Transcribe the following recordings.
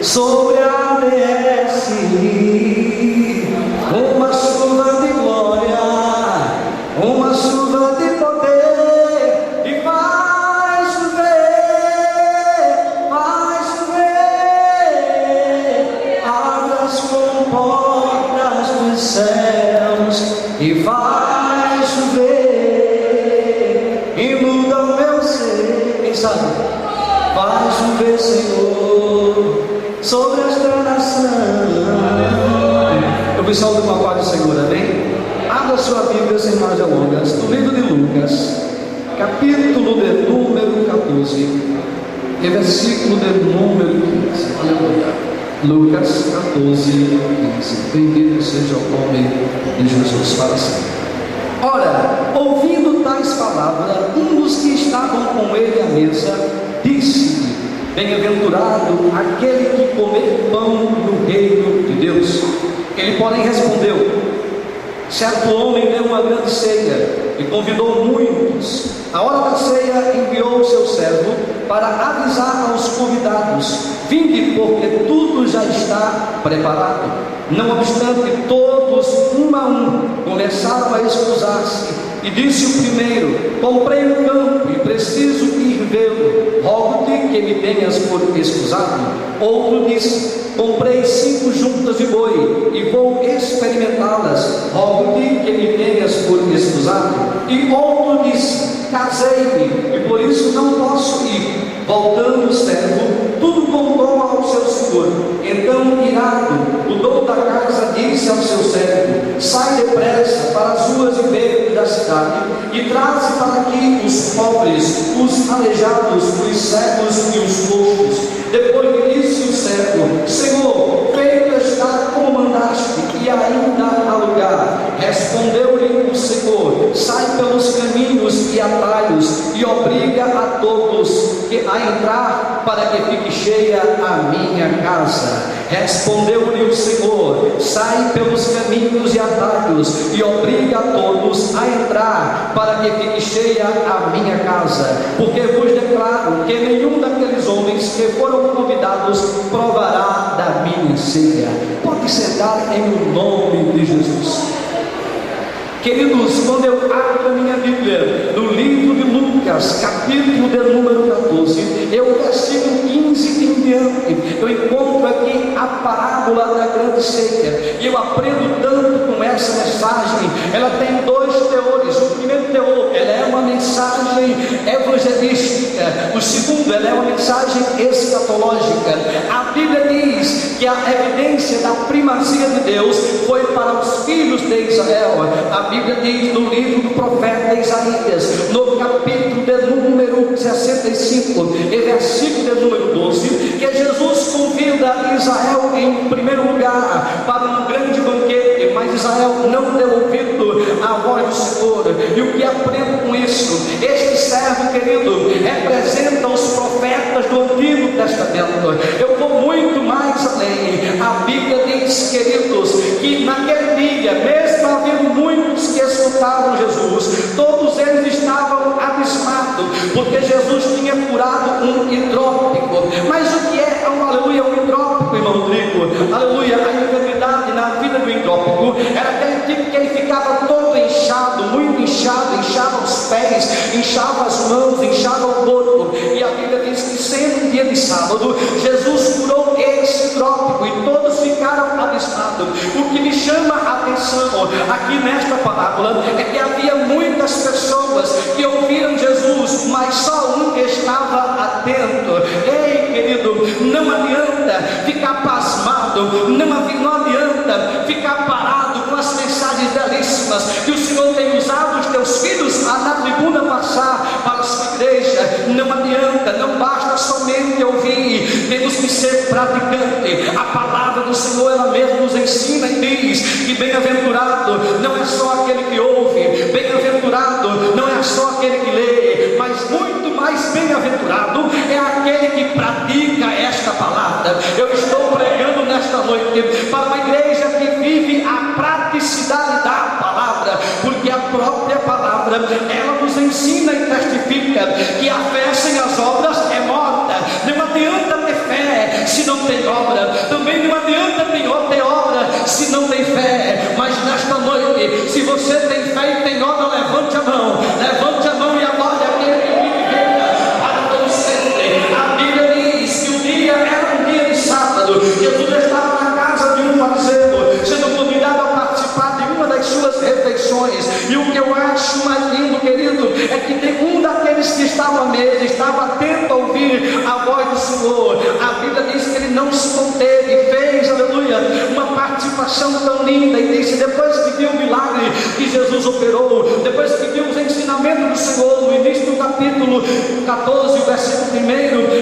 sobre a desce uma chuva de glória, uma chuva de poder, e vai chover, abre as comportas dos céus, e vai chover, e muda o meu ser. Quem sabe? Vai chover, Senhor, sobre esta nação. Eu pessoal do Papai do Senhor, amém? Abra sua Bíblia sem mais delongas, no livro de Lucas, capítulo de número 14, e versículo de número 15. Aleluia. Lucas 14, 15. Bendito seja o nome de Jesus para sempre. Ora, ouvindo tais palavras, um dos que estavam com ele à mesa disse: bem-aventurado aquele que comer pão no reino de Deus. Ele, porém, respondeu: certo homem deu uma grande ceia e convidou muitos. A hora da ceia enviou o seu servo para avisar aos convidados: vinde, porque tudo já está preparado. Não obstante, todos, um a um, começaram a excusar-se. E disse o primeiro: comprei um campo e preciso ir vê-lo, rogo-te que me tenhas por excusado. Outro disse: comprei 5 juntas de boi e vou experimentá-las, rogo-te que me tenhas por excusado. E outro disse: casei-me e por isso não posso ir. Voltando o servo, tudo contou ao seu senhor. Então, irado, o dono da casa disse ao seu servo: sai depressa para as ruas e becos da cidade e traze para aqui os pobres, os aleijados, os cegos e os coxos. Depois lhe disse o servo: Senhor, feito está como mandaste, e ainda há lugar. Respondeu-lhe o Senhor: sai pelos caminhos e atalhos e obriga a todos a entrar para que fique cheia a minha casa. Respondeu-lhe o Senhor: sai pelos caminhos e atalhos e obriga a todos a entrar para que fique cheia a minha casa, porque vos declaro que nenhum daqueles homens que foram convidados provará da minha ceia. Pode sentar em o nome de Jesus. Queridos, quando eu abro a minha Bíblia no livro de Lucas, capítulo de número 14, eu versículo 15 em diante, eu encontro aqui a parábola da grande ceia, e eu aprendo tanto com essa mensagem. Ela tem 2 teores. O primeiro teor, ela é uma mensagem evangelística. O segundo, ela é uma mensagem escatológica. A Bíblia diz que a evidência da primazia de Deus foi para os filhos de Israel. A Bíblia diz no livro do profeta Isaías, no capítulo de número 65, e versículo de número 12, que Jesus convida Israel em primeiro lugar para um grande banquete, mas Israel não deu ouvido à voz do Senhor. E o que aprendo com isso? Este servo, querido, representa os profetas do Antigo Testamento. Eu vou muito mais além. A Bíblia diz, queridos, que naquele dia, mesmo havendo muitos que escutavam Jesus, todos eles estavam abismados, porque Jesus tinha curado um hidrópico. Mas o que é aleluia, um hidrópico, irmão Rodrigo? Aleluia, a enfermidade na vida do hidrópico era aquele tipo que ele ficava todo inchado, muito inchado, inchava os pés, inchava as mãos, inchava o corpo. E a Bíblia diz que sendo um dia de sábado, Jesus curou esse hidrópico e todos ficaram abismados. O que me chama a atenção aqui nesta parábola é que havia muitas pessoas que ouviram Jesus, mas só um estava atento. Ei, querido, não adianta ficar pasmado, não adianta ficar parado com as mensagens belíssimas que o Senhor tem usado os teus filhos a na tribuna passar para a sua igreja. Não adianta, não basta somente ouvir, temos que ser praticante. A palavra do Senhor, ela mesma nos ensina e diz que bem-aventurado não é só aquele que ouve, bem-aventurado não é só aquele que lê, mas muito mais bem-aventurado é aquele que pratica esta palavra. Eu estou pregando nesta noite para uma igreja que vive a praticidade da palavra, porque a própria palavra, ela nos ensina e testifica que a fé sem as obras é morta. Não adianta ter fé se não tem obra. Também não adianta ter obra se não tem fé. Mas nesta noite, se você tem fé e tem obra, levante a mão e adore aquele que vive e reina para todo sempre. A Bíblia diz que o dia era um dia de sábado. Jesus estava na casa de um fariseu, sendo convidado a participar de uma das suas refeições. E o que eu acho mais lindo, querido, é que tem um daqueles que estava à mesa, estava atento a ouvir a voz do Senhor. A Bíblia diz que ele não se conteve, fez, aleluia, uma participação tão linda, e disse, depois que viu o milagre que Jesus operou, depois que viu os ensinamentos do Senhor, no início do capítulo 14, versículo 1,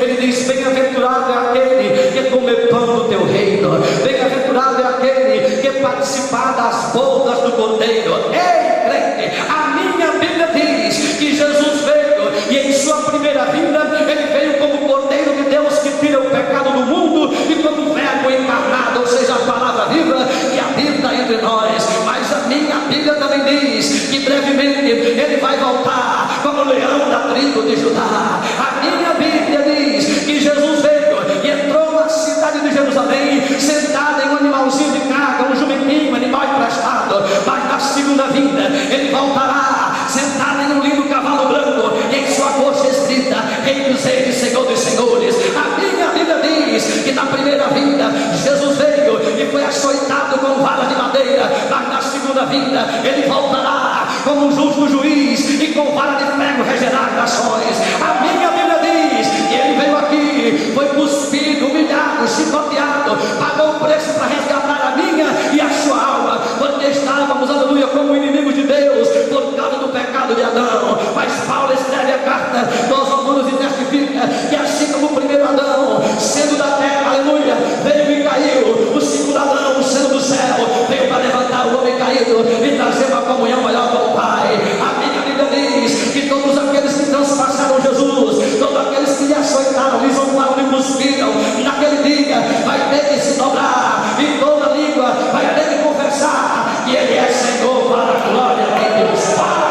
ele diz, bem-aventurado é aquele que come pão do teu reino, bem-aventurado é aquele que participar das bodas do Cordeiro. Ei, crente, a minha Bíblia diz que Jesus veio, e em sua primeira vinda, ele veio como Cordeiro de Deus que tira o pecado do mundo, e como Verbo encarnado, ou seja, a palavra viva que habita entre nós. Mas a minha Bíblia também diz que brevemente ele vai voltar como leão da tribo de Judá. A minha Bíblia diz que Jesus veio e entrou na cidade de Jerusalém, sentado em um animalzinho de carga, um jumentinho, animal emprestado. Mas na segunda vinda ele voltará sentado em um lindo cavalo branco, e em sua coxa escrita, Rei dos Reis, Senhor dos Senhores. A minha Bíblia diz que na primeira vinda Jesus veio e foi açoitado com vara de madeira, mas na segunda vinda ele voltará como um justo juiz e com vara de ferro regerá nações. A minha Bíblia diz que ele veio aqui, foi cuspido, humilhado, chicoteado, pagou o preço para resgatar a minha e a sua alma, porque estávamos, aleluia, como inimigos de Deus por causa do pecado de Adão. Mas Paulo escreve a carta aos Romanos e testifica que assim como o primeiro Adão, sendo da terra, aleluia, veio e caiu, o segundo Adão, sendo do céu, veio para levantar o homem caído e trazer uma comunhão maior com o Pai. A minha Bíblia diz que todos aqueles que transpassaram Jesus, todos aqueles que lhe açoitaram, lhe zombaram, lhe cuspiram, naquele dia vai ter que se dobrar, e toda língua vai ter que confessar que Ele é Senhor, para a glória de Deus Pai.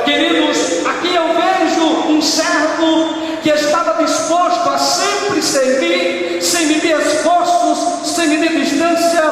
Queridos, aqui eu vejo um servo que estava disposto a sempre servir, sem medir esforços, sem medir distância.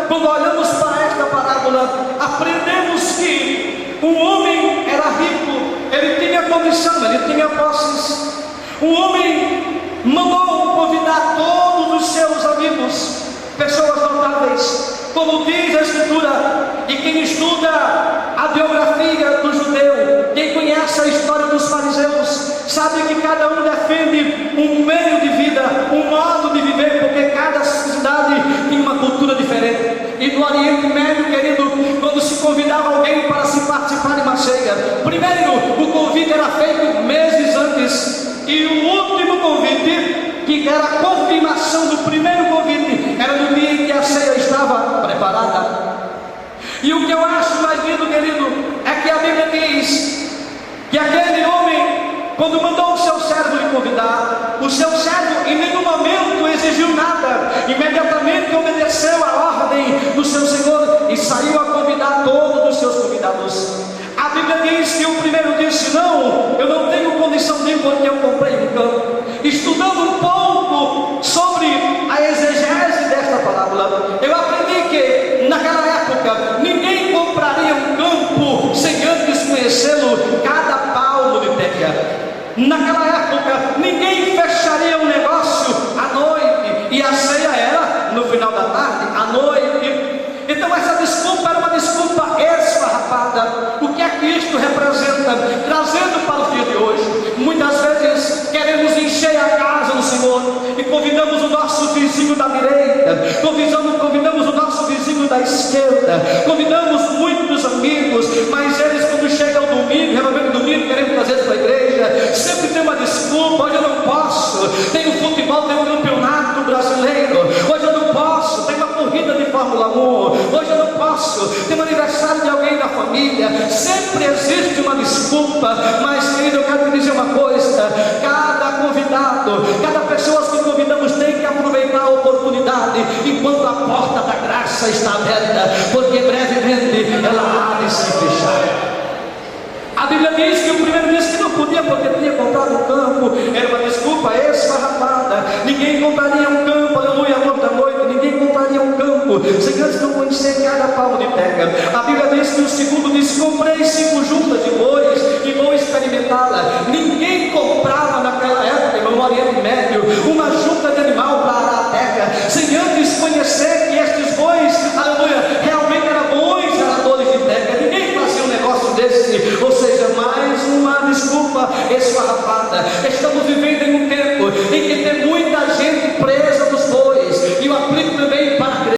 Quando olhamos para esta parábola, aprendemos que um homem era rico, ele tinha condição, ele tinha posses. Um homem mandou convidar todos os seus amigos, pessoas notáveis, como diz a Escritura. E quem estuda a biografia do judeu, quem conhece a história dos fariseus, sabe que cada um defende um meio de vida, um modo de viver, porque cada cidade tem uma cultura diferente. E no Oriente Médio, querido, quando se convidava alguém para se participar de uma ceia, primeiro o convite era feito meses antes, e o último convite, que era a confirmação do primeiro convite, era no dia em que a ceia estava preparada. E o que eu acho mais lindo, querido, é que a Bíblia diz que aquele homem, quando mandou o seu servo lhe convidar, o seu servo em nenhum momento exigiu nada, imediatamente obedeceu a ordem do seu Senhor e saiu a convidar todos os seus convidados. A Bíblia diz que o primeiro disse, não, eu não tenho condição de ir porque eu comprei um campo. Estudando um pouco sobre a exegese desta parábola, eu aprendi que naquela época ninguém compraria um campo sem antes conhecê-lo cada palmo de terra. Naquela época ninguém fecharia um negócio à noite, e a ceia era no final da tarde, à noite. Então essa desculpa era uma desculpa esfarrapada. O que é que isto representa? Trazendo para o dia de hoje, muitas vezes queremos encher a casa do Senhor e convidamos o nosso vizinho da direita, convidamos o nosso vizinho da esquerda, convidamos muitos amigos, mas eles, quando chega o domingo, realmente domingo, queremos trazer para a igreja, sempre tem uma desculpa. Hoje eu não posso, tem o futebol, tem o campeonato brasileiro, hoje eu não posso, tem uma corrida de Fórmula 1, hoje eu não posso, tem um aniversário de alguém da família. Sempre existe uma desculpa. Mas, querido, eu quero te dizer uma coisa: cada convidado, cada pessoa que convidamos tem que aproveitar a oportunidade enquanto a porta da graça está aberta, porque brevemente ela há de se fechar. A Bíblia diz que o primeiro disse que não podia porque tinha comprado um campo, era uma desculpa esfarrapada. fruto, sem antes não conhecer cada palmo de terra. A Bíblia diz que o segundo disse: comprei 5 juntas de bois e vou experimentá-la. Ninguém comprava naquela época, no Oriente Médio,